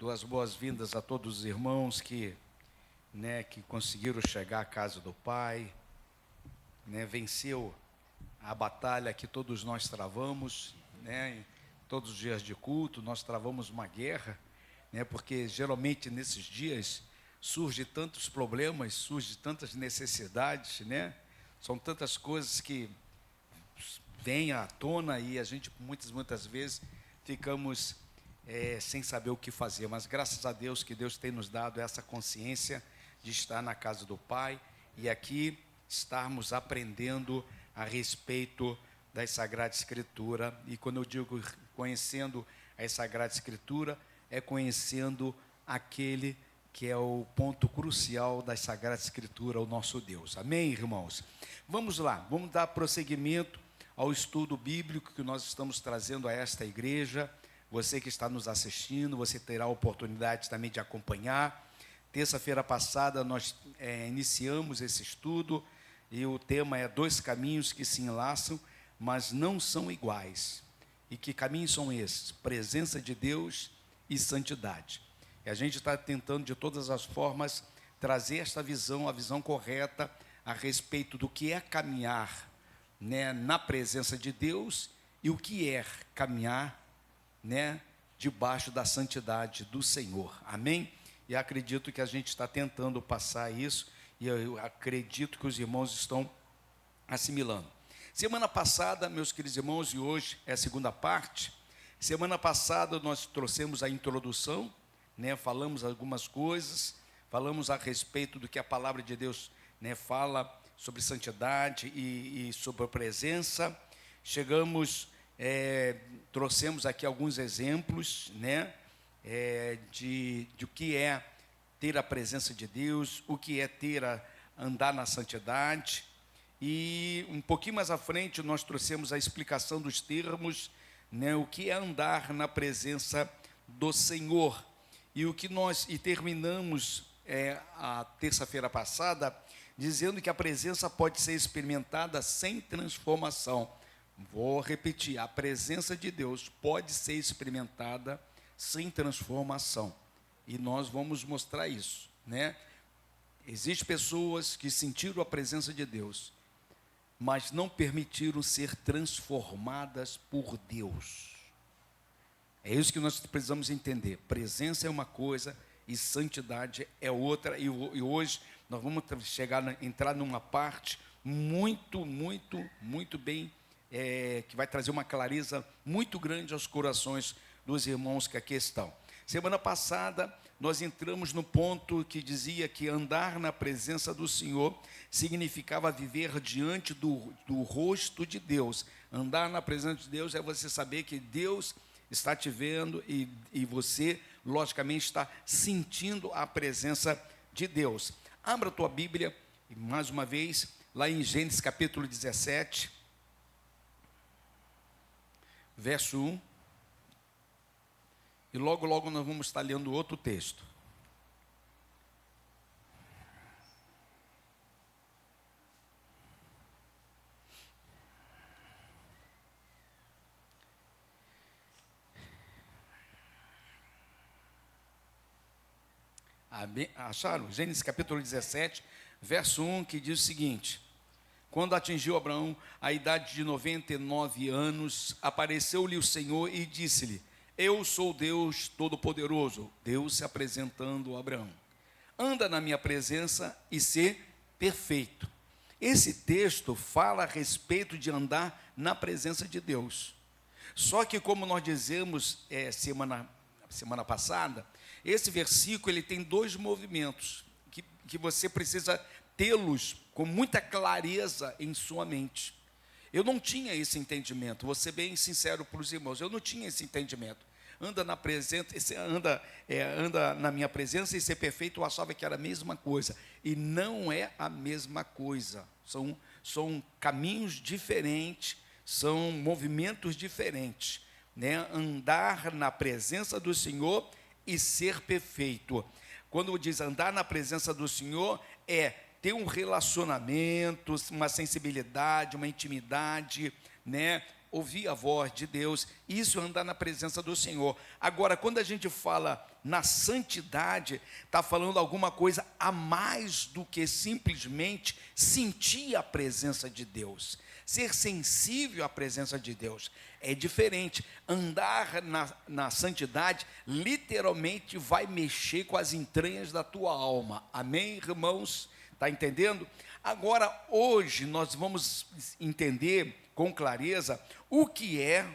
Dou as boas-vindas a todos os irmãos que conseguiram chegar à casa do Pai, venceu a batalha que todos nós travamos, em todos os dias de culto, nós travamos uma guerra, porque geralmente nesses dias surgem tantos problemas, surgem tantas necessidades, são tantas coisas que vêm à tona e a gente muitas vezes ficamos sem saber o que fazer, mas graças a Deus que Deus tem nos dado essa consciência de estar na casa do Pai e aqui estarmos aprendendo a respeito da Sagrada Escritura. E quando eu digo conhecendo a Sagrada Escritura, é conhecendo aquele que é o ponto crucial da Sagrada Escritura, o nosso Deus. Amém, irmãos? Vamos lá, vamos dar prosseguimento ao estudo bíblico que nós estamos trazendo a esta igreja. Você que está nos assistindo, você terá a oportunidade também de acompanhar. Terça-feira passada nós iniciamos esse estudo e o tema é 2 caminhos que se enlaçam, mas não são iguais. E que caminhos são esses? Presença de Deus e santidade. E a gente está tentando de todas as formas trazer esta visão, a visão correta a respeito do que é caminhar na presença de Deus e o que é caminhar debaixo da santidade do Senhor. Amém? E acredito que a gente está tentando passar isso, e eu acredito que os irmãos estão assimilando. Semana passada, meus queridos irmãos, e hoje é a segunda parte. Semana passada nós trouxemos a introdução, falamos algumas coisas, falamos a respeito do que a palavra de Deus fala sobre santidade e sobre a presença. Trouxemos aqui alguns exemplos, de o que é ter a presença de Deus, o que é andar na santidade. E um pouquinho mais à frente nós trouxemos a explicação dos termos, o que é andar na presença do Senhor. E terminamos a terça-feira passada dizendo que a presença pode ser experimentada sem transformação. Vou repetir, a presença de Deus pode ser experimentada sem transformação. E nós vamos mostrar isso, Existem pessoas que sentiram a presença de Deus, mas não permitiram ser transformadas por Deus. É isso que nós precisamos entender. Presença é uma coisa e santidade é outra. E hoje nós vamos entrar numa parte muito bem, que vai trazer uma clareza muito grande aos corações dos irmãos que aqui estão. Semana passada nós entramos no ponto que dizia que andar na presença do Senhor significava viver diante do rosto de Deus. Andar na presença de Deus é você saber que Deus está te vendo e você, logicamente, está sentindo a presença de Deus. Abra a tua Bíblia, mais uma vez, lá em Gênesis capítulo 17, verso 1. E logo nós vamos estar lendo outro texto. Acharam? Gênesis capítulo 17, verso 1, que diz o seguinte: quando atingiu Abraão a idade de 99 anos, apareceu-lhe o Senhor e disse-lhe: eu sou Deus Todo-Poderoso. Deus se apresentando a Abraão. Anda na minha presença e ser perfeito. Esse texto fala a respeito de andar na presença de Deus. Só que, como nós dizemos semana passada, esse versículo ele tem 2 movimentos que você precisa tê-los com muita clareza em sua mente. Eu não tinha esse entendimento, vou ser bem sincero para os irmãos, eu não tinha esse entendimento. Anda na presença, anda na minha presença e ser perfeito, eu achava que era a mesma coisa. E não é a mesma coisa. São caminhos diferentes, são movimentos diferentes. Andar na presença do Senhor e ser perfeito. Quando diz andar na presença do Senhor, é ter um relacionamento, uma sensibilidade, uma intimidade, ouvir a voz de Deus, isso é andar na presença do Senhor. Agora, quando a gente fala na santidade, está falando alguma coisa a mais do que simplesmente sentir a presença de Deus. Ser sensível à presença de Deus é diferente. Andar na santidade literalmente vai mexer com as entranhas da tua alma. Amém, irmãos? Está entendendo? Agora, hoje, nós vamos entender com clareza o que é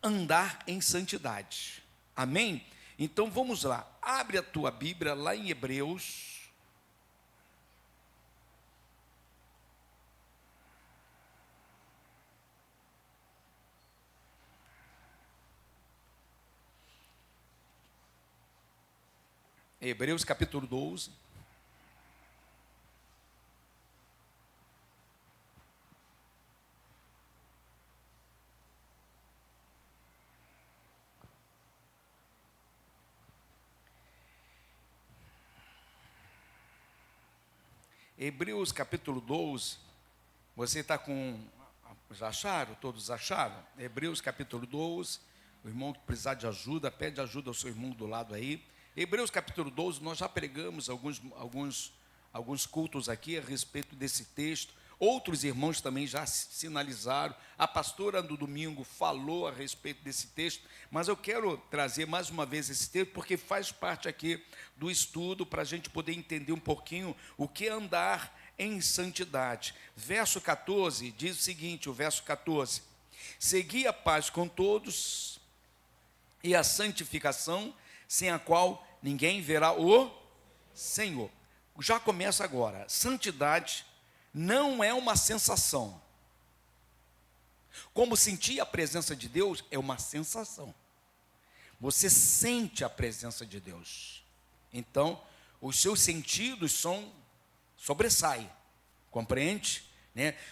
andar em santidade. Amém? Então, vamos lá. Abre a tua Bíblia lá em Hebreus. Hebreus capítulo 12. Hebreus capítulo 12. Você está com... Já acharam? Todos acharam? Hebreus capítulo 12. O irmão que precisar de ajuda, pede ajuda ao seu irmão do lado aí. Hebreus capítulo 12, nós já pregamos alguns cultos aqui a respeito desse texto. Outros irmãos também já sinalizaram. A pastora do domingo falou a respeito desse texto. Mas eu quero trazer mais uma vez esse texto, porque faz parte aqui do estudo, para a gente poder entender um pouquinho o que é andar em santidade. Verso 14, diz o seguinte, o verso 14. Segui a paz com todos e a santificação, sem a qual ninguém verá o Senhor. Já começa agora. Santidade não é uma sensação. Como sentir a presença de Deus é uma sensação. Você sente a presença de Deus. Então, os seus sentidos sobressaem. Compreende?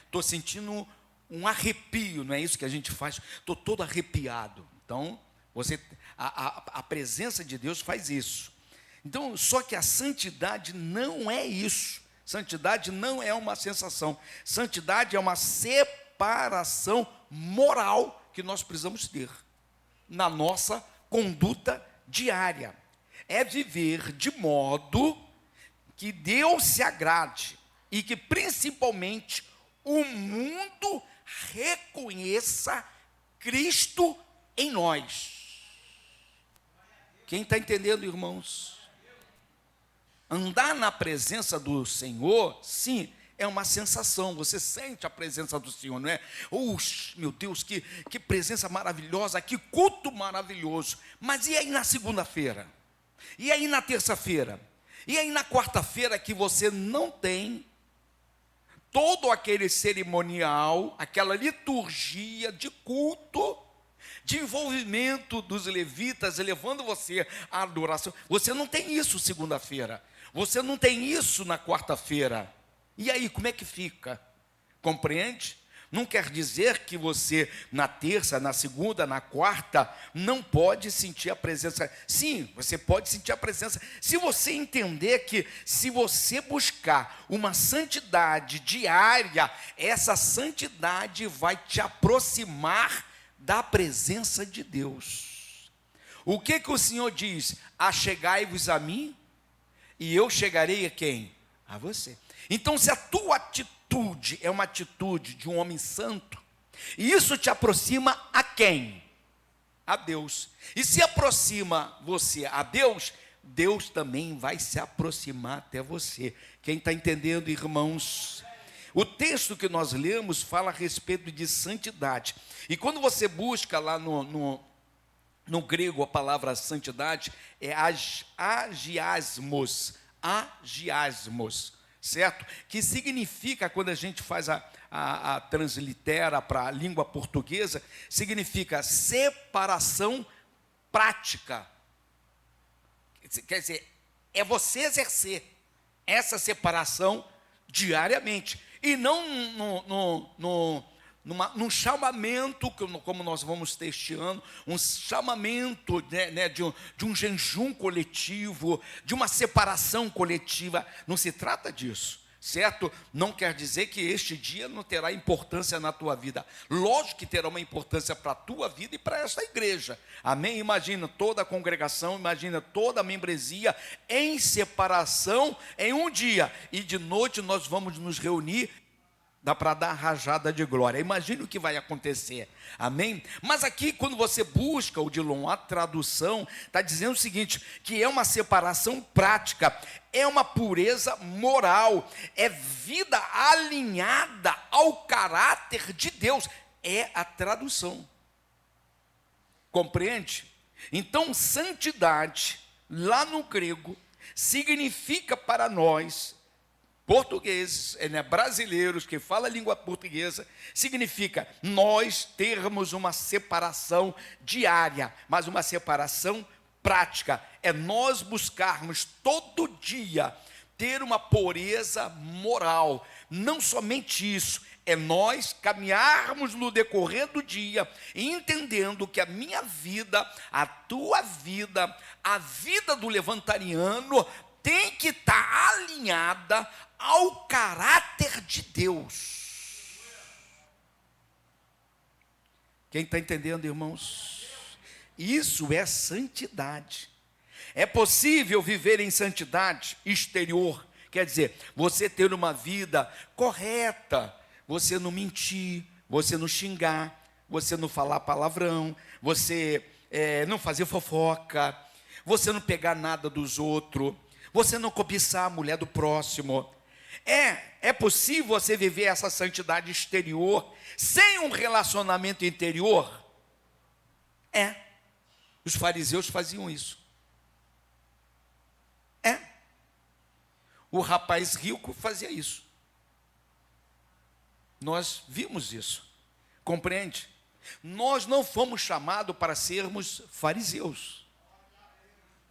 Estou sentindo um arrepio, não é isso que a gente faz? Estou todo arrepiado. Então, a presença de Deus faz isso. Então, só que a santidade não é isso. Santidade não é uma sensação. Santidade é uma separação moral que nós precisamos ter na nossa conduta diária. É viver de modo que Deus se agrade e que principalmente o mundo reconheça Cristo em nós. Quem está entendendo, irmãos? Andar na presença do Senhor, sim, é uma sensação. Você sente a presença do Senhor, não é? Meu Deus, que presença maravilhosa, que culto maravilhoso. Mas e aí na segunda-feira? E aí na terça-feira? E aí na quarta-feira que você não tem todo aquele cerimonial, aquela liturgia de culto, de envolvimento dos levitas, levando você à adoração. Você não tem isso segunda-feira. Você não tem isso na quarta-feira. E aí, como é que fica? Compreende? Não quer dizer que você, na terça, na segunda, na quarta, não pode sentir a presença. Sim, você pode sentir a presença. Se você entender que, se você buscar uma santidade diária, essa santidade vai te aproximar da presença de Deus. O que o Senhor diz? Achegai-vos a mim, e eu chegarei a quem? A você. Então, se a tua atitude é uma atitude de um homem santo, e isso te aproxima a quem? A Deus. E se aproxima você a Deus, Deus também vai se aproximar até você. Quem está entendendo, irmãos? O texto que nós lemos fala a respeito de santidade. E quando você busca lá no grego a palavra santidade, é agiasmos, certo? Que significa, quando a gente faz a translitera para a língua portuguesa, significa separação prática. Quer dizer, é você exercer essa separação diariamente. E não num chamamento, como nós vamos ter este ano, um chamamento de um jejum coletivo, de uma separação coletiva. Não se trata disso. certo? Não quer dizer que este dia não terá importância na tua vida. Lógico que terá uma importância para a tua vida e para esta igreja. Amém? Imagina toda a congregação, imagina toda a membresia em separação em um dia. E de noite nós vamos nos reunir. Dá para dar rajada de glória. Imagine o que vai acontecer. Amém? Mas aqui, quando você busca o Dilon, a tradução, está dizendo o seguinte, que é uma separação prática, é uma pureza moral, é vida alinhada ao caráter de Deus. É a tradução. Compreende? Então, santidade, lá no grego, significa para nós portugueses, brasileiros que falam a língua portuguesa, significa nós termos uma separação diária, mas uma separação prática. É nós buscarmos todo dia ter uma pureza moral. Não somente isso, é nós caminharmos no decorrer do dia, entendendo que a minha vida, a tua vida, a vida do levantariano tem que estar alinhada ao caráter de Deus. Quem está entendendo, irmãos? Isso é santidade. É possível viver em santidade exterior, quer dizer, você ter uma vida correta, você não mentir, você não xingar, você não falar palavrão, você não fazer fofoca, você não pegar nada dos outros, você não cobiçar a mulher do próximo. É possível você viver essa santidade exterior sem um relacionamento interior? Os fariseus faziam isso. O rapaz rico fazia isso. Nós vimos isso. Compreende? Nós não fomos chamados para sermos fariseus.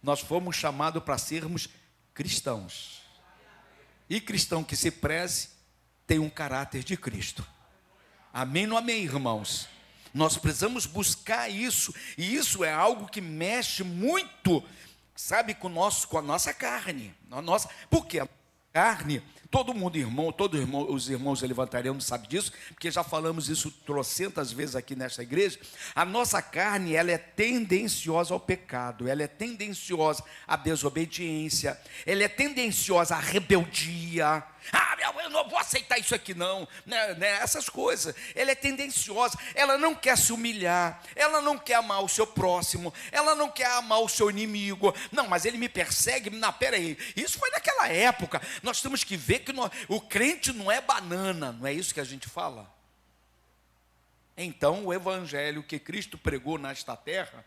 Nós fomos chamados para sermos cristãos. E cristão que se preze tem um caráter de Cristo. Amém ou não amém, irmãos? Nós precisamos buscar isso. E isso é algo que mexe muito, sabe, com a nossa carne. Porque a carne, os irmãos levantarianos sabem disso, porque já falamos isso trocentas vezes aqui nesta igreja. A nossa carne, ela é tendenciosa ao pecado, ela é tendenciosa à desobediência, ela é tendenciosa à rebeldia. Eu não vou aceitar isso aqui não, essas coisas. Ela é tendenciosa, ela não quer se humilhar, ela não quer amar o seu próximo, ela não quer amar o seu inimigo. Não, mas ele me persegue. Não, peraí, isso foi naquela época. Nós temos que ver que o crente não é banana, não é isso que a gente fala? Então o evangelho que Cristo pregou nesta terra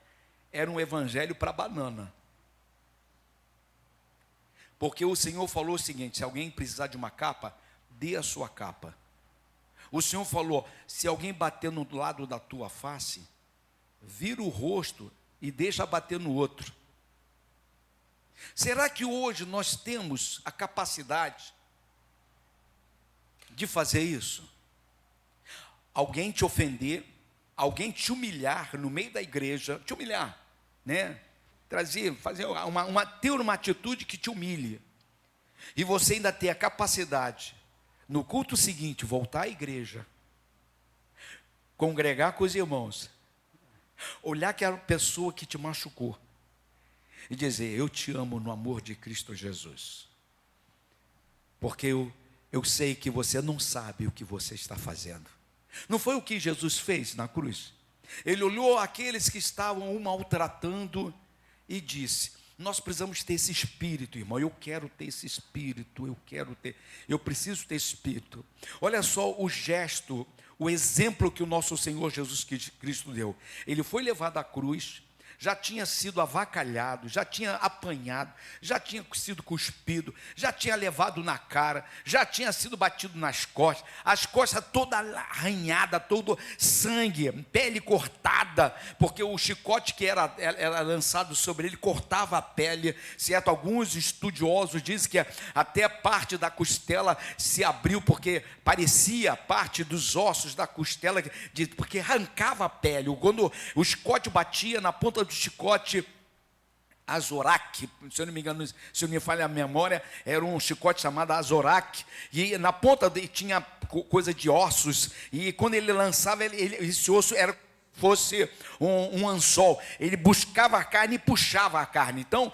era um evangelho para banana. Porque o Senhor falou o seguinte: se alguém precisar de uma capa, dê a sua capa. O Senhor falou: se alguém bater no lado da tua face, vira o rosto e deixa bater no outro. Será que hoje nós temos a capacidade de fazer isso? Alguém te ofender, alguém te humilhar no meio da igreja, te humilhar, fazer ter uma atitude que te humilhe, e você ainda ter a capacidade, no culto seguinte, voltar à igreja, congregar com os irmãos, olhar aquela pessoa que te machucou, e dizer: eu te amo no amor de Cristo Jesus, porque eu sei que você não sabe o que você está fazendo. Não foi o que Jesus fez na cruz? Ele olhou aqueles que estavam o maltratando e disse: nós precisamos ter esse espírito, irmão. Eu quero ter esse espírito, eu preciso ter esse espírito. Olha só o gesto, o exemplo que o nosso Senhor Jesus Cristo deu. Ele foi levado à cruz, já tinha sido avacalhado, já tinha apanhado, já tinha sido cuspido, já tinha levado na cara, já tinha sido batido nas costas, as costas toda arranhada, todo sangue, pele cortada, porque o chicote que era lançado sobre ele cortava a pele, certo? Alguns estudiosos dizem que até parte da costela se abriu, porque parecia parte dos ossos da costela, porque arrancava a pele. Quando o chicote batia na ponta do chicote, Azoraque, se eu não me engano, se eu não me falha a memória, era um chicote chamado Azoraque, e na ponta dele tinha coisa de ossos, e quando ele lançava, esse osso fosse um anzol, ele buscava a carne e puxava a carne. Então,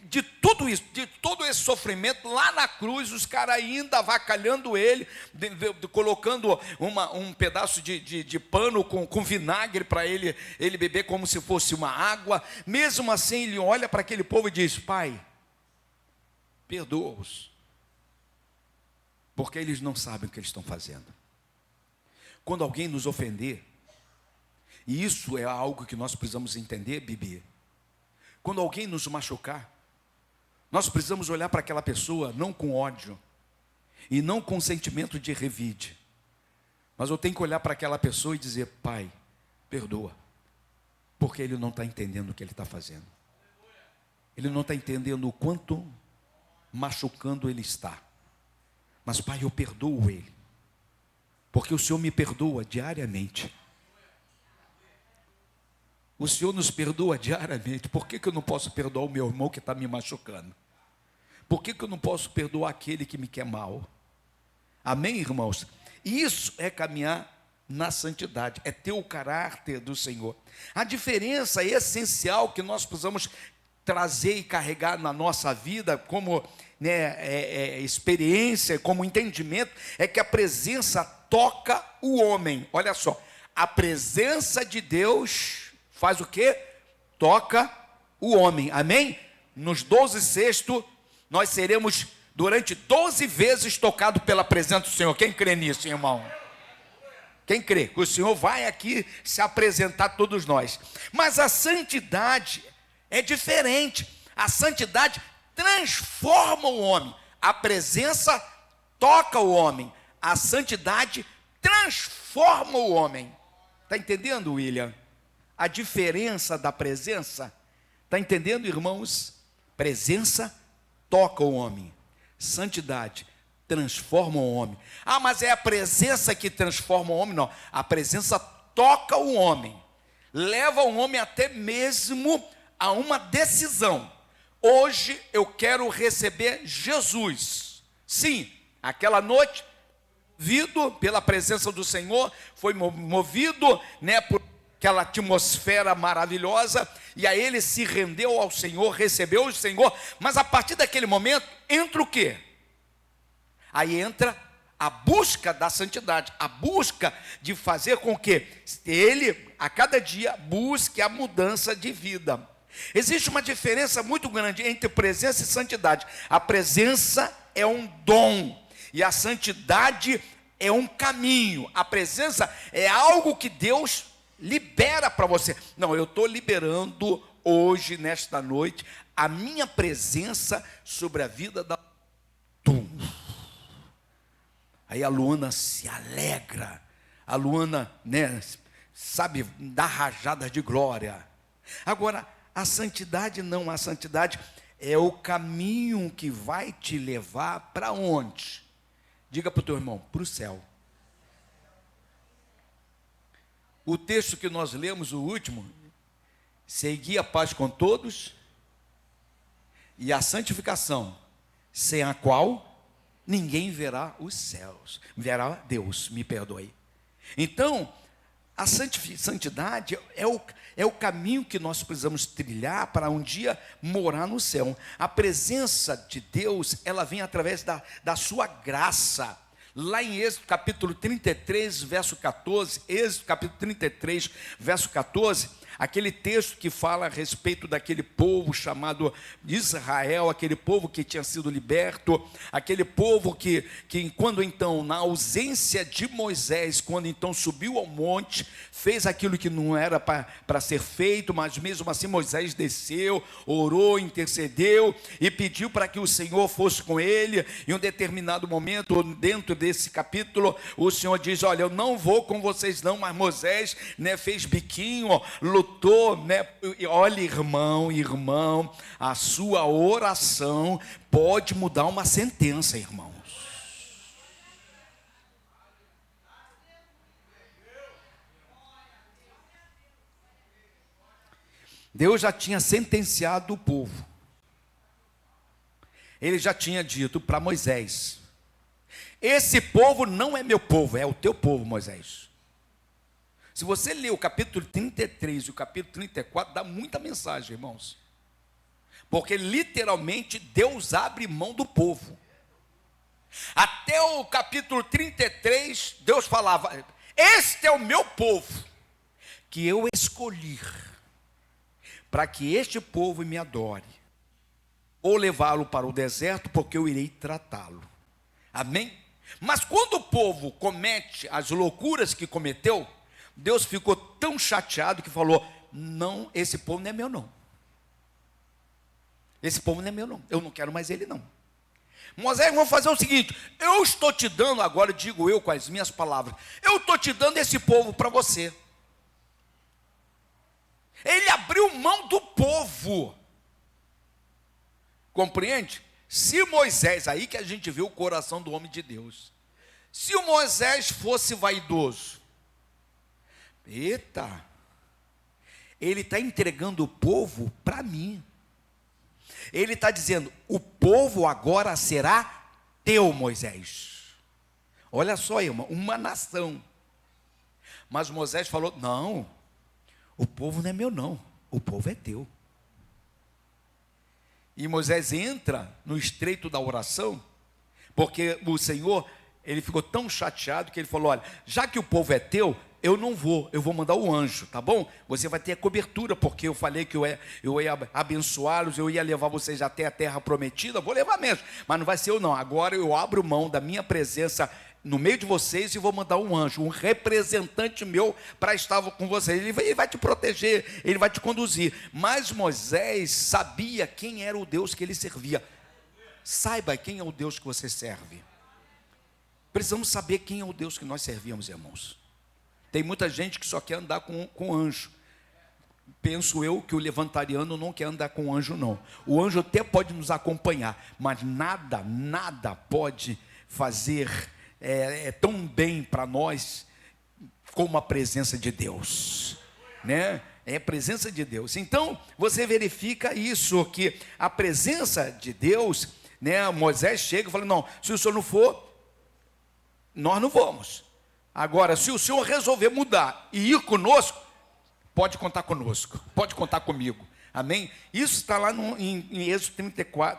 de tudo isso, de todo esse sofrimento, lá na cruz, os caras ainda avacalhando ele, colocando um pedaço de pano com vinagre para ele beber como se fosse uma água. Mesmo assim, ele olha para aquele povo e diz: Pai, perdoa-os, porque eles não sabem o que eles estão fazendo. Quando alguém nos ofender, e isso é algo que nós precisamos entender, Bibi. Quando alguém nos machucar, nós precisamos olhar para aquela pessoa não com ódio e não com sentimento de revide, mas eu tenho que olhar para aquela pessoa e dizer: Pai, perdoa, porque ele não está entendendo o que ele está fazendo. Ele não está entendendo o quanto machucando ele está. Mas, Pai, eu perdoo ele, porque o Senhor me perdoa diariamente. O Senhor nos perdoa diariamente. Por que eu não posso perdoar o meu irmão que está me machucando? Por que eu não posso perdoar aquele que me quer mal? Amém, irmãos? Isso é caminhar na santidade, é ter o caráter do Senhor. A diferença essencial que nós precisamos trazer e carregar na nossa vida como experiência, como entendimento, é que a presença toca o homem. Olha só, a presença de Deus faz o quê? Toca o homem, amém? Nos 12 sextos, nós seremos durante 12 vezes tocados pela presença do Senhor. Quem crê nisso, irmão? Quem crê? Que o Senhor vai aqui se apresentar a todos nós. Mas a santidade é diferente. A santidade transforma o homem. A presença toca o homem. A santidade transforma o homem. Está entendendo, William? A diferença da presença, está entendendo, irmãos? Presença toca o homem, santidade transforma o homem. Ah, mas é a presença que transforma o homem? Não, a presença toca o homem, leva o homem até mesmo a uma decisão. Hoje eu quero receber Jesus. Sim, aquela noite, movido pela presença do Senhor, foi movido, por aquela atmosfera maravilhosa, e aí ele se rendeu ao Senhor, recebeu o Senhor, mas a partir daquele momento, entra o quê? Aí entra a busca da santidade, a busca de fazer com que ele, a cada dia, busque a mudança de vida. Existe uma diferença muito grande entre presença e santidade. A presença é um dom, e a santidade é um caminho. A presença é algo que Deus libera para você. Não, eu estou liberando hoje, nesta noite, a minha presença sobre a vida da... Aí a Luana se alegra, a Luana, sabe, dá rajadas de glória. Agora, a santidade não, a santidade é o caminho que vai te levar para onde? Diga para o teu irmão: para o céu. O texto que nós lemos, o último: segui a paz com todos e a santificação, sem a qual ninguém verá os céus, verá Deus, me perdoe. Então, a santidade é o caminho que nós precisamos trilhar para um dia morar no céu. A presença de Deus, ela vem através da sua graça. Lá em Êxodo capítulo 33, verso 14, Êxodo capítulo 33, verso 14, aquele texto que fala a respeito daquele povo chamado Israel, aquele povo que tinha sido liberto, aquele povo que quando então, na ausência de Moisés, quando então subiu ao monte, fez aquilo que não era para ser feito, mas mesmo assim Moisés desceu, orou, intercedeu e pediu para que o Senhor fosse com ele. Em um determinado momento, dentro desse capítulo, o Senhor diz: olha, eu não vou com vocês não, mas Moisés fez biquinho, lutou, e olha, irmão, a sua oração pode mudar uma sentença, irmãos. Deus já tinha sentenciado o povo. Ele já tinha dito para Moisés: esse povo não é meu povo, é o teu povo, Moisés. Se você ler o capítulo 33 e o capítulo 34, dá muita mensagem, irmãos. Porque literalmente Deus abre mão do povo. Até o capítulo 33, Deus falava: este é o meu povo, que eu escolhi, para que este povo me adore, ou levá-lo para o deserto, porque eu irei tratá-lo. Amém? Mas quando o povo comete as loucuras que cometeu, Deus ficou tão chateado que falou: não, esse povo não é meu não. Esse povo não é meu não, eu não quero mais ele não. Moisés, vamos fazer o seguinte: eu estou te dando, agora digo eu com as minhas palavras, eu estou te dando esse povo para você. Ele abriu mão do povo. Compreende? Se Moisés, aí que a gente vê o coração do homem de Deus, se o Moisés fosse vaidoso, eita, ele está entregando o povo para mim. Ele está dizendo: o povo agora será teu, Moisés. Olha só, irmão, uma nação. Mas Moisés falou: não, o povo não é meu não, o povo é teu. E Moisés entra no estreito da oração, porque o Senhor, ele ficou tão chateado que ele falou: olha, já que o povo é teu, eu não vou, eu vou mandar o anjo, tá bom? Você vai ter a cobertura, porque eu falei que eu ia abençoá-los, eu ia levar vocês até a terra prometida, vou levar mesmo, mas não vai ser eu não. Agora eu abro mão da minha presença no meio de vocês e vou mandar um anjo, um representante meu para estar com vocês. Ele vai te proteger, ele vai te conduzir. Mas Moisés sabia quem era o Deus que ele servia. Saiba quem é o Deus que você serve. Precisamos saber quem é o Deus que nós servimos, irmãos. Tem muita gente que só quer andar com anjo. Penso eu que o levantariano não quer andar com anjo, não. O anjo até pode nos acompanhar, mas nada pode fazer tão bem para nós como a presença de Deus, né? É a presença de Deus. Então, você verifica isso, que a presença de Deus, né? Moisés chega e fala: não, se o senhor não for, nós não vamos. Agora, se o senhor resolver mudar e ir conosco, pode contar conosco, pode contar comigo. Amém? Isso está lá em Êxodo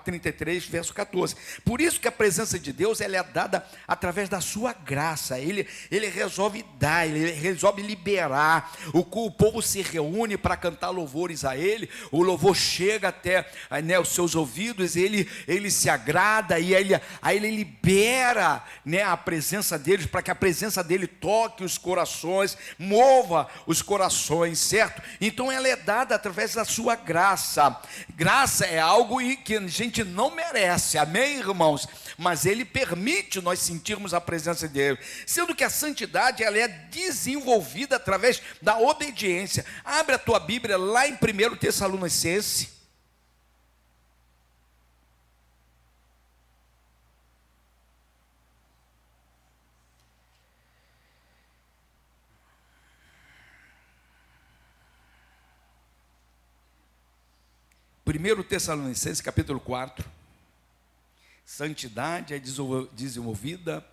33, verso 14. Por isso que a presença de Deus, ela é dada através da sua graça. Ele resolve dar, ele resolve liberar. O povo se reúne para cantar louvores a Ele. O louvor chega até, né, os seus ouvidos. Ele se agrada e aí ele libera, né, a presença deles, para que a presença dele toque os corações, mova os corações, certo? Então ela é dada através da sua graça. Graça é algo que a gente não merece, amém, irmãos? Mas Ele permite nós sentirmos a presença dEle, sendo que a santidade, ela é desenvolvida através da obediência. Abre a tua Bíblia lá em 1 Tessalonicenses. Primeiro Tessalonicenses, capítulo 4. Santidade é desenvolvida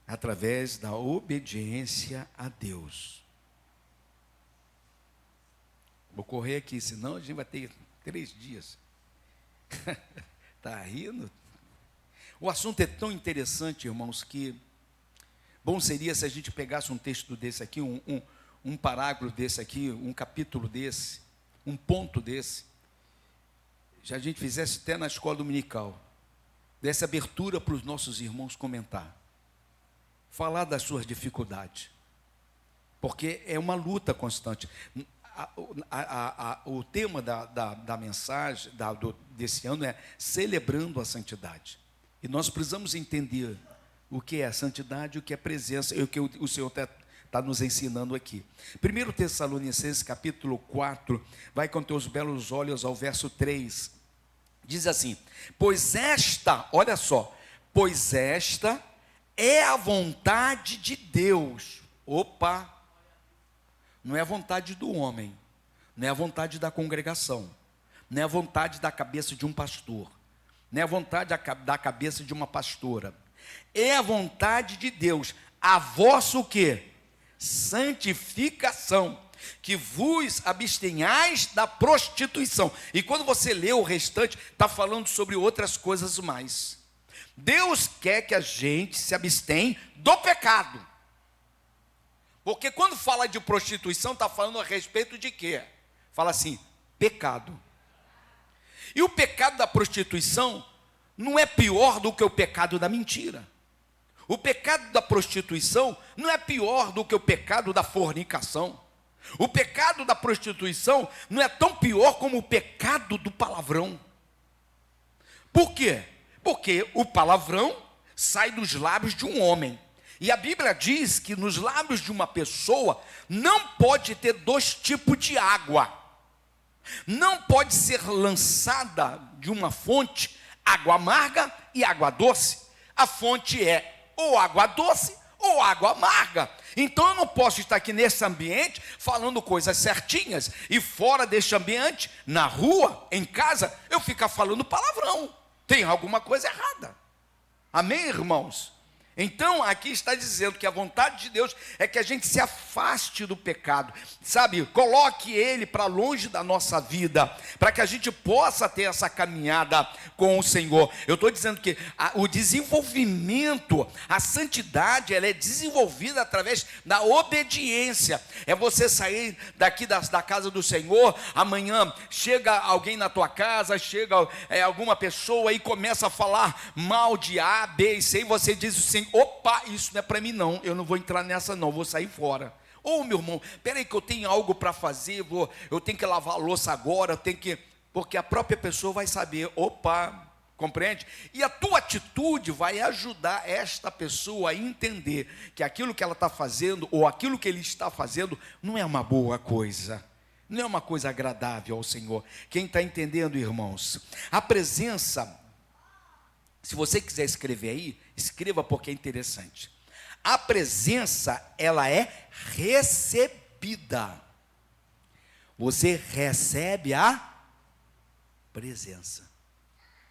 através da obediência a Deus. Vou correr aqui, senão a gente vai ter 3 dias. Está rindo? O assunto é tão interessante, irmãos, que bom seria se a gente pegasse um texto desse aqui, um parágrafo desse aqui, um capítulo desse, um ponto desse, já a gente fizesse até na escola dominical, desse abertura para os nossos irmãos comentar, falar das suas dificuldades, porque é uma luta constante. O tema da mensagem desse ano é celebrando a santidade, e nós precisamos entender o que é a santidade, o que é presença, e o que o Senhor está nos ensinando aqui. 1 Tessalonicenses capítulo 4, vai com teus belos olhos ao verso 3, diz assim: pois esta, olha só, pois esta é a vontade de Deus. Opa, não é a vontade do homem, não é a vontade da congregação, não é a vontade da cabeça de um pastor, não é a vontade da cabeça de uma pastora, é a vontade de Deus, a vossa o quê? Santificação, que vos abstenhais da prostituição. E quando você lê o restante, está falando sobre outras coisas mais. Deus quer que a gente se abstenha do pecado. Porque quando fala de prostituição, está falando a respeito de quê? Fala assim, pecado. E o pecado da prostituição não é pior do que o pecado da mentira. O pecado da prostituição não é pior do que o pecado da fornicação. O pecado da prostituição não é tão pior como o pecado do palavrão. Por quê? Porque o palavrão sai dos lábios de um homem. E a Bíblia diz que nos lábios de uma pessoa não pode ter dois tipos de água. Não pode ser lançada de uma fonte água amarga e água doce. A fonte é ou água doce ou água amarga. Então eu não posso estar aqui nesse ambiente falando coisas certinhas e fora deste ambiente, na rua, em casa, eu ficar falando palavrão. Tem alguma coisa errada. Amém, irmãos? Então aqui está dizendo que a vontade de Deus é que a gente se afaste do pecado, sabe, coloque ele para longe da nossa vida, para que a gente possa ter essa caminhada com o Senhor. Eu estou dizendo que o desenvolvimento, a santidade, ela é desenvolvida através da obediência. É você sair daqui da casa do Senhor, amanhã chega alguém na tua casa, chega alguma pessoa e começa a falar mal de A, B e C, e você diz assim, opa, isso não é para mim não, eu não vou entrar nessa não, vou sair fora. Ou meu irmão, peraí que eu tenho algo para fazer, eu tenho que lavar a louça agora, porque a própria pessoa vai saber, opa, compreende? E a tua atitude vai ajudar esta pessoa a entender que aquilo que ela está fazendo, ou aquilo que ele está fazendo, não é uma boa coisa, não é uma coisa agradável ao Senhor. Quem está entendendo, irmãos? A presença, se você quiser escrever aí, escreva porque é interessante. A presença, ela é recebida. Você recebe a presença.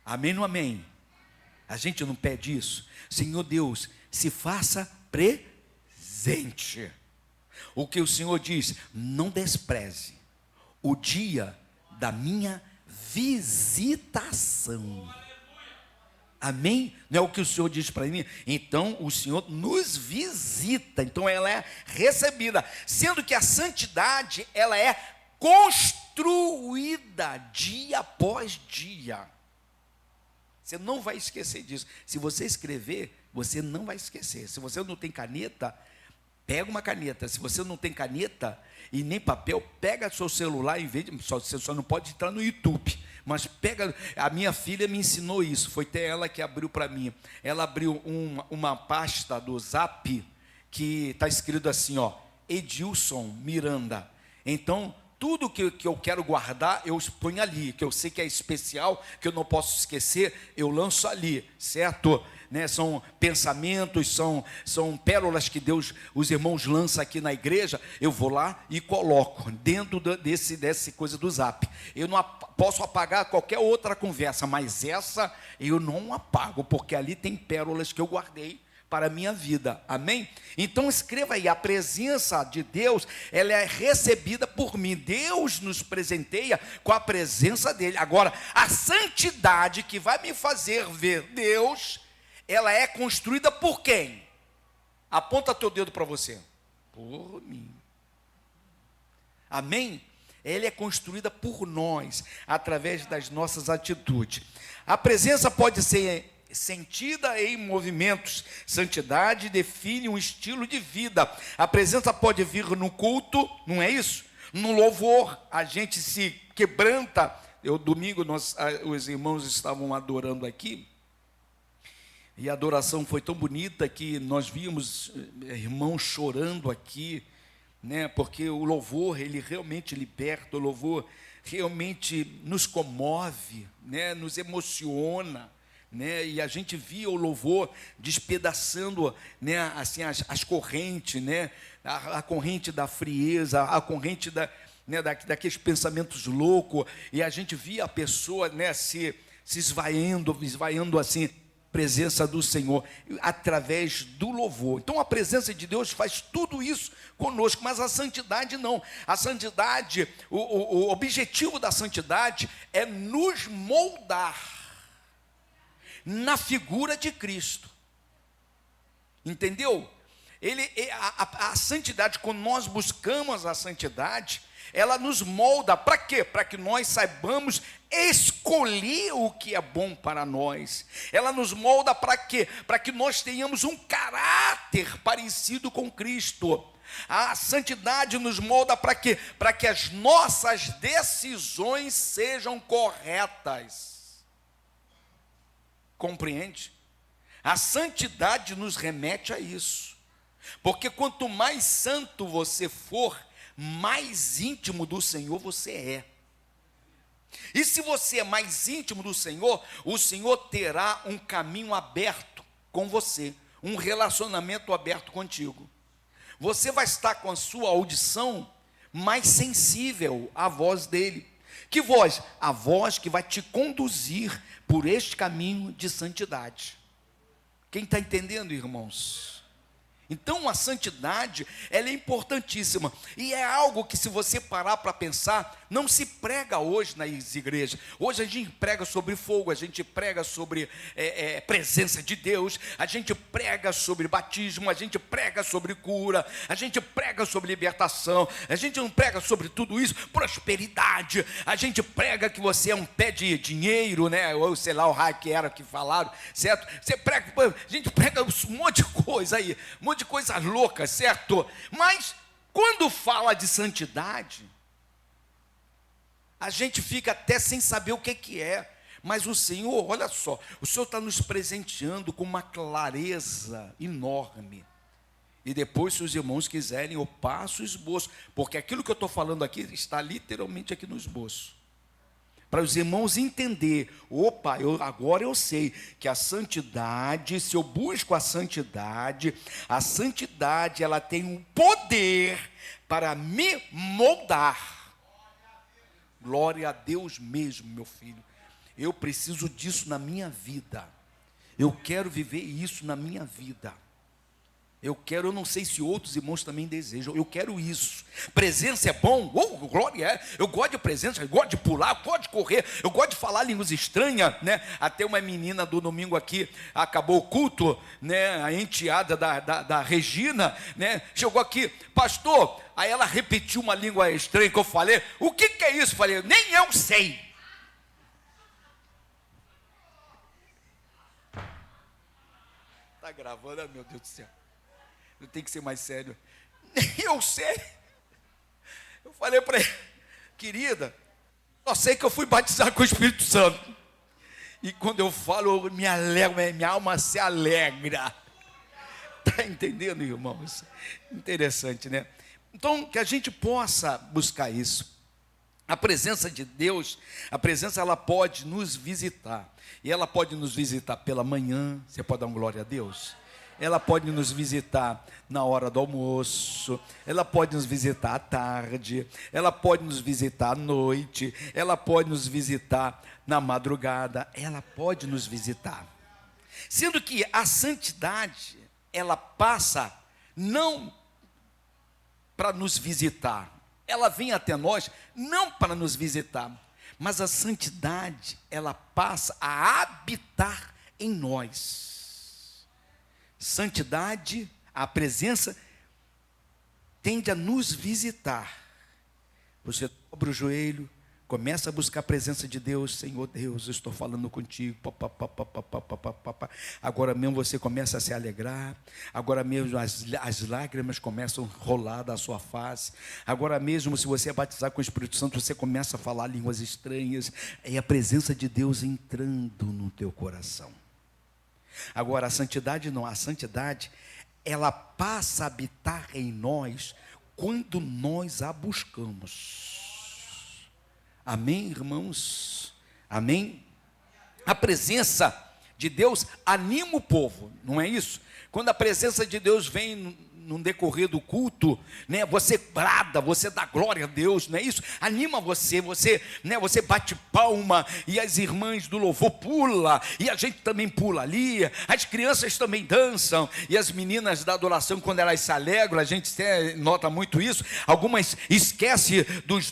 Amém ou não amém? A gente não pede isso. Senhor Deus, se faça presente. O que o Senhor diz, não despreze o dia da minha visitação. Amém? Não é o que o Senhor diz para mim? Então o Senhor nos visita, então ela é recebida, sendo que a santidade, ela é construída dia após dia. Você não vai esquecer disso. Se você escrever, você não vai esquecer. Se você não tem caneta, pega uma caneta. Se você não tem caneta e nem papel, pega seu celular, em vez de, você só não pode entrar no YouTube, mas pega, a minha filha me ensinou isso, foi até ela que abriu para mim. Ela abriu uma pasta do Zap, que está escrito assim, ó, Edilson Miranda. Então, tudo que eu quero guardar, eu ponho ali, que eu sei que é especial, que eu não posso esquecer, eu lanço ali, certo? Né, são pensamentos, são pérolas que Deus, os irmãos lançam aqui na igreja, eu vou lá e coloco dentro desse coisa do Zap. Eu não posso apagar qualquer outra conversa, mas essa eu não apago, porque ali tem pérolas que eu guardei para a minha vida, amém? Então escreva aí, a presença de Deus, ela é recebida por mim, Deus nos presenteia com a presença dele. Agora, a santidade que vai me fazer ver Deus, ela é construída por quem? Aponta teu dedo para você. Por mim. Amém? Ela é construída por nós, através das nossas atitudes. A presença pode ser sentida em movimentos. Santidade define um estilo de vida. A presença pode vir no culto, não é isso? No louvor, a gente se quebranta. Domingo, os irmãos estavam adorando aqui, e a adoração foi tão bonita que nós vimos irmãos chorando aqui, né? Porque o louvor, ele realmente liberta, o louvor realmente nos comove, né? Nos emociona, né? E a gente via o louvor despedaçando, né? Assim, as correntes, né? A corrente da frieza, a corrente né, daqueles pensamentos loucos, e a gente via a pessoa, né, se esvaindo assim, presença do Senhor, através do louvor. Então a presença de Deus faz tudo isso conosco, mas a santidade não. A santidade, o objetivo da santidade é nos moldar na figura de Cristo. Entendeu? A santidade, quando nós buscamos a santidade, ela nos molda, para quê? Para que nós saibamos escolher o que é bom para nós. Ela nos molda para quê? Para que nós tenhamos um caráter parecido com Cristo. A santidade nos molda para quê? Para que as nossas decisões sejam corretas. Compreende? A santidade nos remete a isso. Porque quanto mais santo você for, mais íntimo do Senhor você é. E se você é mais íntimo do Senhor, o Senhor terá um caminho aberto com você, um relacionamento aberto contigo. Você vai estar com a sua audição mais sensível à voz dele. Que voz? A voz que vai te conduzir por este caminho de santidade. Quem está entendendo, irmãos? Então a santidade, ela é importantíssima, e é algo que, se você parar para pensar, não se prega hoje nas igrejas. Hoje a gente prega sobre fogo, a gente prega sobre presença de Deus, a gente prega sobre batismo, a gente prega sobre cura, a gente prega sobre libertação, a gente não prega sobre tudo isso, prosperidade, a gente prega que você é um pé de dinheiro, né? Ou sei lá, o hack era que falaram, certo? Você prega, a gente prega um monte de coisa aí, um monte de coisas loucas, certo? Mas quando fala de santidade, a gente fica até sem saber o que é. Mas o Senhor, olha só, o Senhor está nos presenteando com uma clareza enorme. E depois, se os irmãos quiserem, eu passo o esboço, porque aquilo que eu estou falando aqui está literalmente aqui no esboço, para os irmãos entender. Opa, agora eu sei que a santidade, se eu busco a santidade ela tem um poder para me moldar. Glória a Deus mesmo, meu filho. Eu preciso disso na minha vida. Eu quero viver isso na minha vida. Eu não sei se outros irmãos também desejam, eu quero isso. Presença é bom, glória é. Eu gosto de presença, eu gosto de pular, eu gosto de correr, eu gosto de falar línguas estranhas, né? Até uma menina do domingo aqui, acabou o culto, né? A enteada da Regina, né? Chegou aqui, pastor, aí ela repetiu uma língua estranha que eu falei. O que é isso? Eu falei, nem eu sei. Está gravando, meu Deus do céu. Eu tenho que ser mais sério. Nem eu sei. Eu falei para ele, querida, só sei que eu fui batizado com o Espírito Santo. E quando eu falo, eu me alegro, minha alma se alegra. Está entendendo, irmãos? Interessante, né? Então, que a gente possa buscar isso. A presença de Deus, ela pode nos visitar. E ela pode nos visitar pela manhã. Você pode dar um glória a Deus? Ela pode nos visitar na hora do almoço, ela pode nos visitar à tarde, ela pode nos visitar à noite, ela pode nos visitar na madrugada, ela pode nos visitar. Sendo que a santidade, ela passa não para nos visitar, ela vem até nós não para nos visitar, mas a santidade, ela passa a habitar em nós. Santidade, a presença, tende a nos visitar. Você dobra o joelho, começa a buscar a presença de Deus. Senhor Deus, eu estou falando contigo. Agora mesmo você começa a se alegrar. Agora mesmo as lágrimas começam a rolar da sua face. Agora mesmo, se você é batizado com o Espírito Santo, você começa a falar línguas estranhas. É a presença de Deus entrando no teu coração. Agora, a santidade não, a santidade, ela passa a habitar em nós quando nós a buscamos. Amém, irmãos? Amém? A presença de Deus anima o povo, não é isso? Quando a presença de Deus vem no decorrer do culto, né, você brada, você dá glória a Deus, não é isso? Anima você, né, você bate palma, e as irmãs do louvor pula, e a gente também pula ali, as crianças também dançam, e as meninas da adoração, quando elas se alegram, a gente nota muito isso, algumas esquecem dos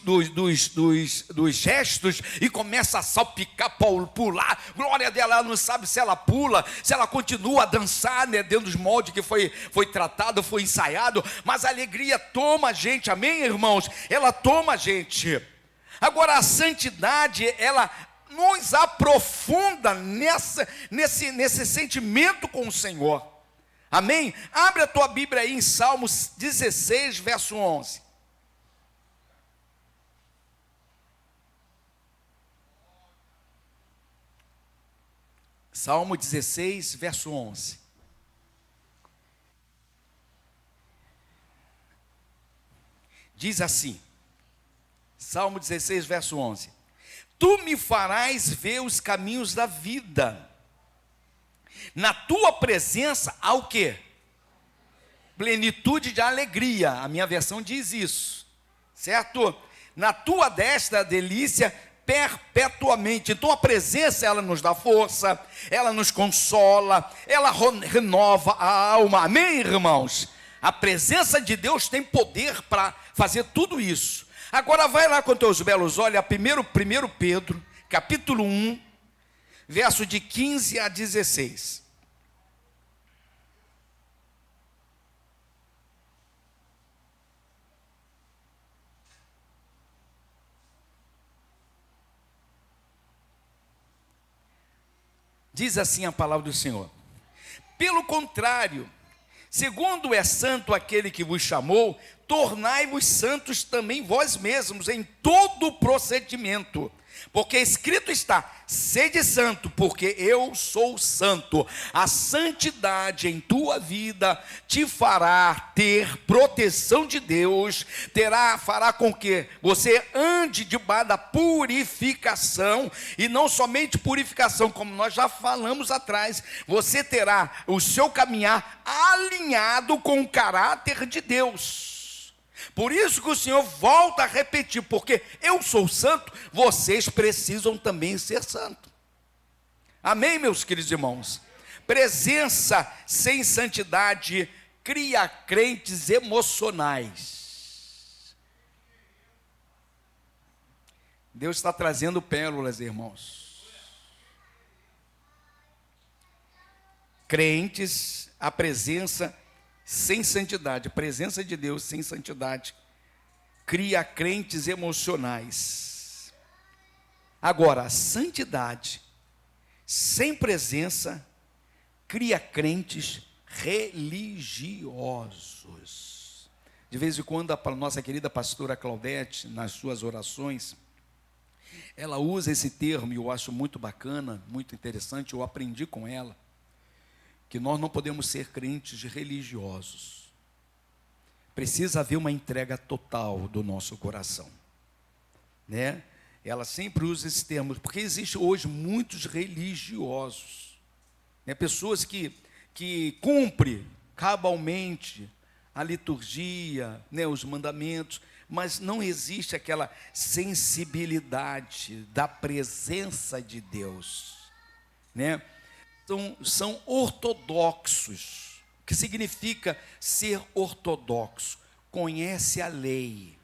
gestos, e começa a salpicar, pular, glória dela, ela não sabe se ela pula, se ela continua a dançar, né, dentro dos moldes que foi tratado, foi ensaiado, mas a alegria toma a gente, amém, irmãos? Ela toma a gente. Agora, a santidade, ela nos aprofunda nesse sentimento com o Senhor, amém? Abre a tua Bíblia aí em Salmos 16, verso 11. Salmo 16, verso 11. Diz assim, Salmo 16, verso 11: Tu me farás ver os caminhos da vida, na tua presença há o quê? Plenitude de alegria, a minha versão diz isso, certo? Na tua destra delícia perpetuamente. Então a presença, ela nos dá força, ela nos consola, ela renova a alma, amém, irmãos? A presença de Deus tem poder para fazer tudo isso. Agora vai lá com teus belos olhos, 1 Pedro, capítulo 1, verso de 15 a 16. Diz assim a palavra do Senhor: Pelo contrário, segundo é santo aquele que vos chamou, tornai-vos santos também vós mesmos em todo procedimento, porque escrito está: sede santo, porque eu sou santo. A santidade em tua vida te fará ter proteção de Deus, fará com que você ande debaixo da purificação, e não somente purificação, como nós já falamos atrás, você terá o seu caminhar alinhado com o caráter de Deus. Por isso que o Senhor volta a repetir, porque eu sou santo, vocês precisam também ser santos. Amém, meus queridos irmãos? Presença sem santidade cria crentes emocionais. Deus está trazendo pérolas, irmãos. Crentes, a presença sem santidade, a presença de Deus sem santidade, cria crentes emocionais. Agora, a santidade sem presença cria crentes religiosos. De vez em quando, a nossa querida pastora Claudete, nas suas orações, ela usa esse termo, e eu acho muito bacana, muito interessante, eu aprendi com ela, que nós não podemos ser crentes religiosos. Precisa haver uma entrega total do nosso coração, né? Ela sempre usa esse termo, porque existe hoje muitos religiosos, né? Pessoas que cumprem cabalmente a liturgia, né? Os mandamentos, mas não existe aquela sensibilidade da presença de Deus, né? São ortodoxos. O que significa ser ortodoxo? Conhece a lei,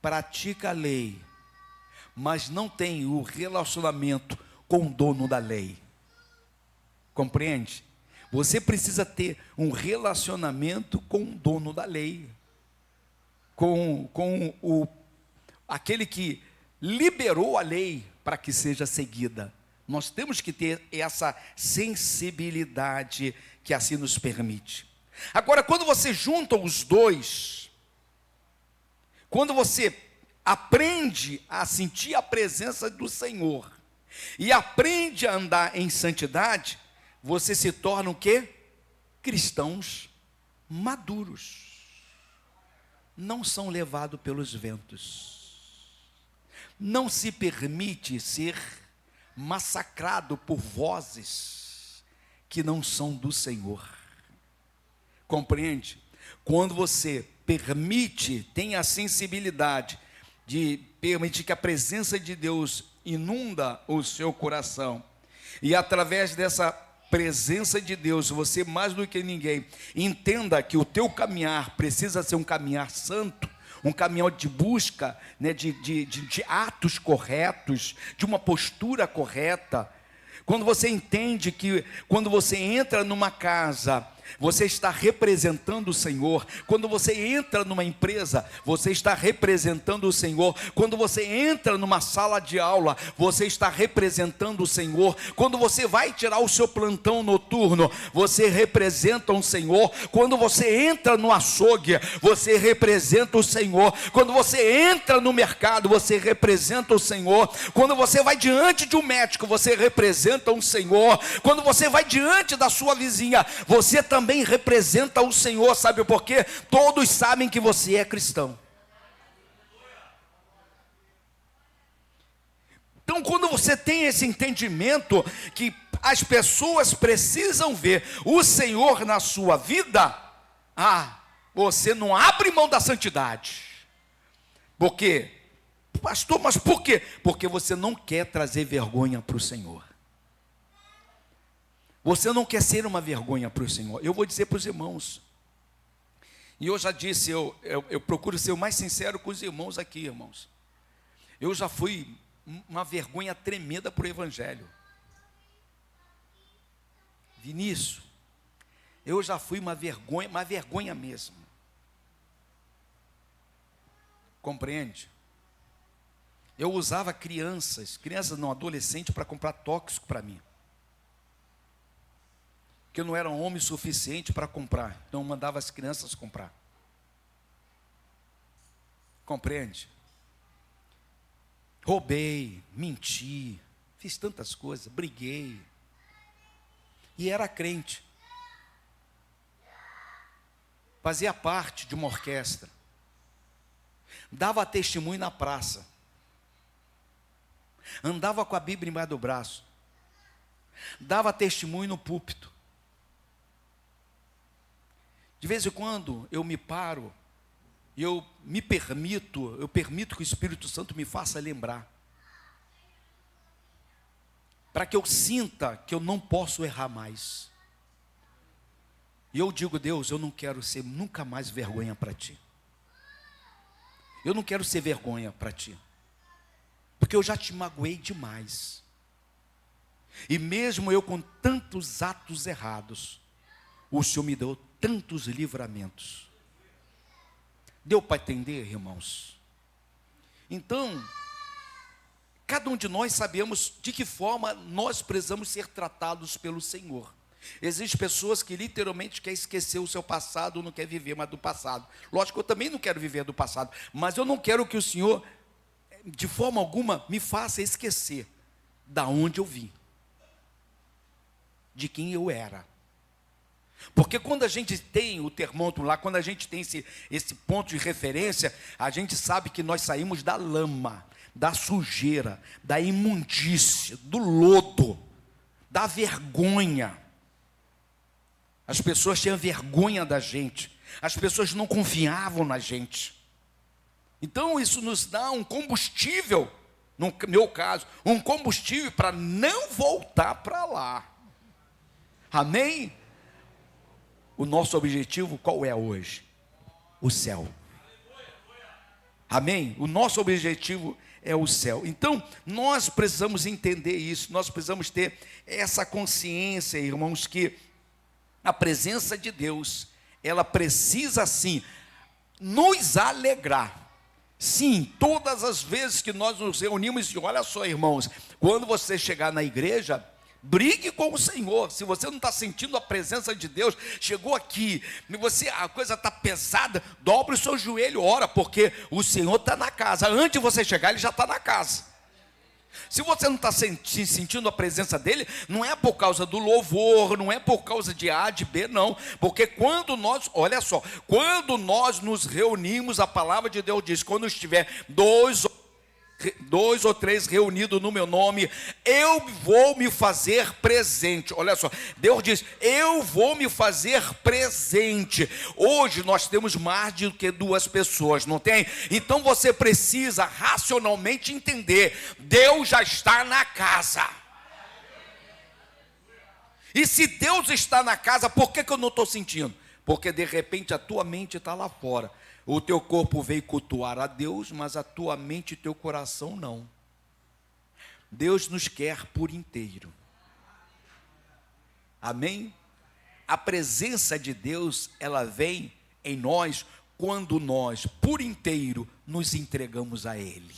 pratica a lei, mas não tem o relacionamento com o dono da lei. Compreende? Você precisa ter um relacionamento com o dono da lei, com aquele que liberou a lei para que seja seguida. Nós temos que ter essa sensibilidade que assim nos permite. Agora, quando você junta os dois, quando você aprende a sentir a presença do Senhor e aprende a andar em santidade, você se torna o quê? Cristãos maduros. Não são levados pelos ventos. Não se permite ser massacrado por vozes que não são do Senhor. Compreende? quando você permite, tem a sensibilidade de permitir que a presença de Deus inunda o seu coração, e através dessa presença de Deus, você mais do que ninguém, entenda que o teu caminhar precisa ser um caminhar santo, um caminhar de busca, né, de atos corretos, de uma postura correta. Quando você entende que quando você entra numa casa, você está representando o Senhor. Quando você entra numa empresa, você está representando o Senhor. Quando você entra numa sala de aula, você está representando o Senhor. Quando você vai tirar o seu plantão noturno, você representa o Senhor. Quando você entra no açougue, você representa o Senhor. Quando você entra no mercado, você representa o Senhor. Quando você vai diante de um médico, você representa o Senhor. Quando você vai diante da sua vizinha, você também representa o Senhor. Sabe por quê? Todos sabem que você é cristão. Então, quando você tem esse entendimento que as pessoas precisam ver o Senhor na sua vida, você não abre mão da santidade. Por quê? Pastor, mas por quê? Porque você não quer trazer vergonha para o Senhor. Você não quer ser uma vergonha para o Senhor. Eu vou dizer para os irmãos, e eu já disse, eu procuro ser o mais sincero com os irmãos aqui, irmãos. Eu já fui uma vergonha tremenda para o Evangelho. Vinícius, eu já fui uma vergonha mesmo. Compreende? Eu usava crianças não, adolescente, para comprar tóxico para mim. Que eu não era um homem suficiente para comprar, então eu mandava as crianças comprar. Compreende? Roubei, menti, fiz tantas coisas, briguei, e era crente, fazia parte de uma orquestra, dava testemunho na praça, andava com a Bíblia embaixo do braço, dava testemunho no púlpito. De vez em quando eu me paro, e eu permito que o Espírito Santo me faça lembrar, para que eu sinta que eu não posso errar mais. E eu digo: Deus, eu não quero ser nunca mais vergonha para Ti. Eu não quero ser vergonha para Ti, porque eu já te magoei demais. E mesmo eu com tantos atos errados, o Senhor me deu tantos livramentos. Deu para entender, irmãos? Então, cada um de nós sabemos de que forma nós precisamos ser tratados pelo Senhor. Existem pessoas que literalmente querem esquecer o seu passado, não quer viver mais do passado. Lógico, eu também não quero viver do passado, mas eu não quero que o Senhor, de forma alguma, me faça esquecer da onde eu vim, de quem eu era. Porque quando a gente tem o termômetro lá, quando a gente tem esse ponto de referência, a gente sabe que nós saímos da lama, da sujeira, da imundícia, do lodo, da vergonha. As pessoas tinham vergonha da gente, as pessoas não confiavam na gente. Então isso nos dá um combustível, no meu caso, um combustível para não voltar para lá. Amém? O nosso objetivo qual é hoje? O céu. Amém? O nosso objetivo é o céu. Então, nós precisamos entender isso, nós precisamos ter essa consciência, irmãos, que a presença de Deus, ela precisa sim nos alegrar. Sim, todas as vezes que nós nos reunimos, e olha só, irmãos, quando você chegar na igreja, brigue com o Senhor. Se você não está sentindo a presença de Deus, chegou aqui, a coisa está pesada, dobre o seu joelho, ora, porque o Senhor está na casa. Antes de você chegar, Ele já está na casa. Se você não está sentindo a presença dEle, não é por causa do louvor, não é por causa de A, de B, não. Porque quando nós, olha só, quando nós nos reunimos, a palavra de Deus diz, quando estiver dois dois ou três reunidos no meu nome, eu vou me fazer presente. Olha só, Deus diz, eu vou me fazer presente. Hoje nós temos mais do que duas pessoas, não tem? Então você precisa racionalmente entender, Deus já está na casa. E se Deus está na casa, por que eu não estou sentindo? Porque de repente a tua mente está lá fora. O teu corpo veio cultuar a Deus, mas a tua mente e teu coração não. Deus nos quer por inteiro. Amém? A presença de Deus, ela vem em nós quando nós, por inteiro, nos entregamos a Ele.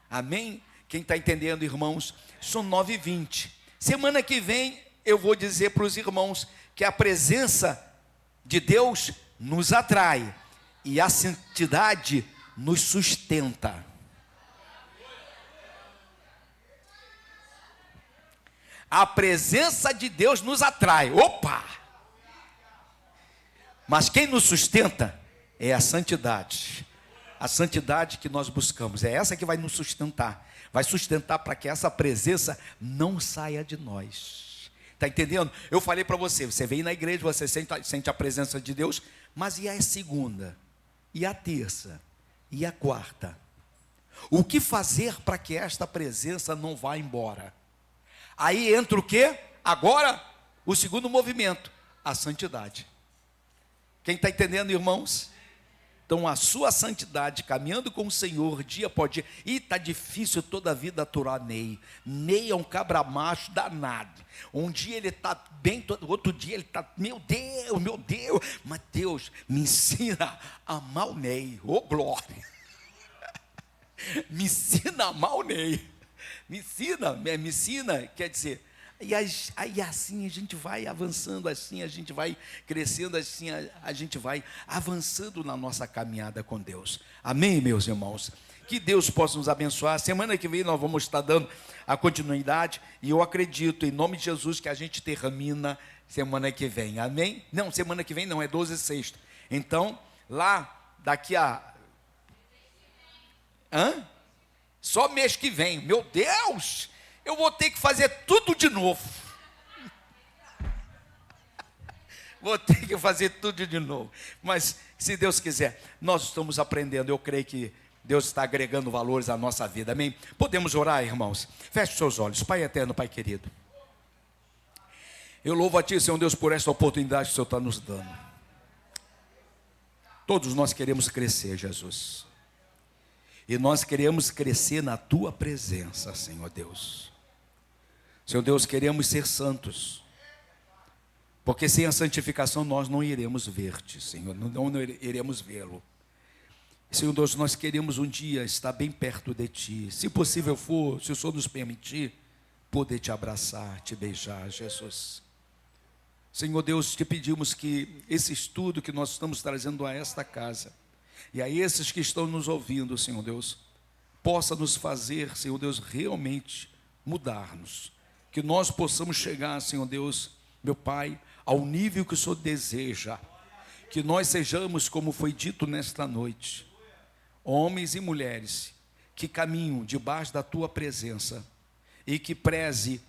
Amém? Quem está entendendo, irmãos? São 9h20. Semana que vem, eu vou dizer para os irmãos que a presença de Deus nos atrai e a santidade nos sustenta. A presença de Deus nos atrai. Opa! Mas quem nos sustenta é a santidade. A santidade que nós buscamos. É essa que vai nos sustentar. Vai sustentar para que essa presença não saia de nós. Está entendendo? Eu falei para você, você vem na igreja, você sente a presença de Deus, mas e a segunda? E a terça? E a quarta? O que fazer para que esta presença não vá embora? Aí entra o quê? Agora, o segundo movimento, a santidade. Quem está entendendo, irmãos? Então, a sua santidade, caminhando com o Senhor, dia após dia. E está difícil toda a vida aturar Ney. Ney é um cabra macho danado. Um dia ele está bem, outro dia ele está, meu Deus. Mas Deus me ensina a amar o Ney. Ô, glória. Me ensina a amar o Ney. Me ensina, quer dizer... E aí assim a gente vai avançando, assim a gente vai crescendo, assim a gente vai avançando na nossa caminhada com Deus. Amém, meus irmãos? Que Deus possa nos abençoar. Semana que vem nós vamos estar dando a continuidade. E eu acredito, em nome de Jesus, que a gente termina semana que vem. Amém? Não, semana que vem não, é 12/6. Então, lá, daqui a... Só mês que vem. Meu Deus! Eu vou ter que fazer tudo de novo. Vou ter que fazer tudo de novo. Mas, se Deus quiser, nós estamos aprendendo. Eu creio que Deus está agregando valores à nossa vida. Amém? Podemos orar, irmãos? Feche os seus olhos. Pai eterno, Pai querido. Eu louvo a Ti, Senhor Deus, por esta oportunidade que o Senhor está nos dando. Todos nós queremos crescer, Jesus. E nós queremos crescer na Tua presença, Senhor Deus. Senhor Deus, queremos ser santos, porque sem a santificação nós não iremos ver-te, Senhor, não iremos vê-lo. Senhor Deus, nós queremos um dia estar bem perto de Ti, se possível for, se o Senhor nos permitir, poder Te abraçar, Te beijar, Jesus. Senhor Deus, Te pedimos que esse estudo que nós estamos trazendo a esta casa, e a esses que estão nos ouvindo, Senhor Deus, possa nos fazer, Senhor Deus, realmente mudar-nos. Que nós possamos chegar, Senhor Deus, meu Pai, ao nível que o Senhor deseja. Que nós sejamos, como foi dito nesta noite, homens e mulheres que caminham debaixo da Tua presença e que preze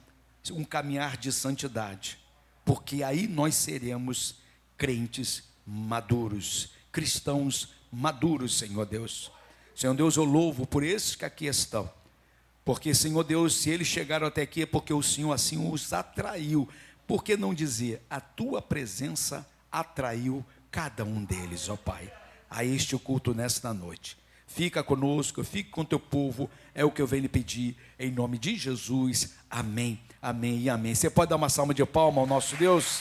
um caminhar de santidade, porque aí nós seremos crentes maduros, cristãos maduros, Senhor Deus. Senhor Deus, eu louvo por esses que aqui estão. Porque, Senhor Deus, se eles chegaram até aqui é porque o Senhor assim os atraiu. Por que não dizer, a Tua presença atraiu cada um deles, ó Pai, a este culto nesta noite. Fica conosco, fica com o Teu povo, é o que eu venho lhe pedir, em nome de Jesus. Amém, amém e amém. Você pode dar uma salva de palmas ao nosso Deus?